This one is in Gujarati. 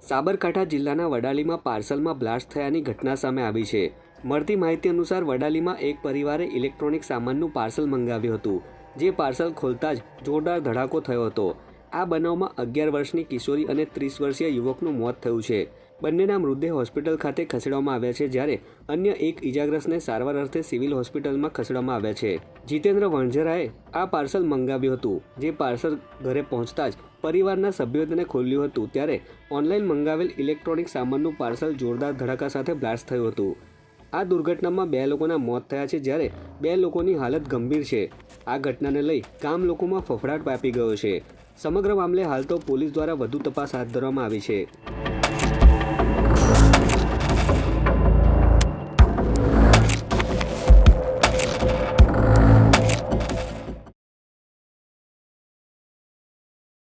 સાબરકાંઠા જિલ્લાના વડાલીમાં પાર્સલમાં બ્લાસ્ટ થયાની ઘટના સામે આવી છે। મળતી માહિતી અનુસાર વડાલીમાં એક પરિવારે ઇલેક્ટ્રોનિક સામાનનું પાર્સલ મંગાવ્યું હતું, જે પાર્સલ ખોલતા જ જોરદાર ધડાકો થયો હતો। આ બનાવમાં 11 વર્ષની કિશોરી અને 30 વર્ષીય યુવકનું મોત થયું છે। બંનેના મૃતદેહ હોસ્પિટલ ખાતે ખસેડવામાં આવ્યા છે, જ્યારે અન્ય એક ઇજાગ્રસ્તને સારવાર અર્થે સિવિલ હોસ્પિટલમાં ખસેડવામાં આવ્યા છે। જીતેન્દ્ર વણઝરાએ આ પાર્સલ મંગાવ્યું હતું, જે પાર્સલ ઘરે પહોંચતા જ પરિવારના સભ્યોએ તેને ખોલ્યું હતું, ત્યારે ઓનલાઈન મંગાવેલ ઇલેક્ટ્રોનિક સામાનનું પાર્સલ જોરદાર ધડાકા સાથે બ્લાસ્ટ થયું હતું। આ દુર્ઘટનામાં 2 લોકોના મોત થયા છે, જ્યારે 2 લોકોની હાલત ગંભીર છે। આ ઘટનાને લઈ ગામ લોકોમાં ફફડાટ વ્યાપી ગયો છે। સમગ્ર મામલે હાલ તો પોલીસ દ્વારા વધુ તપાસ હાથ ધરવામાં આવી છે।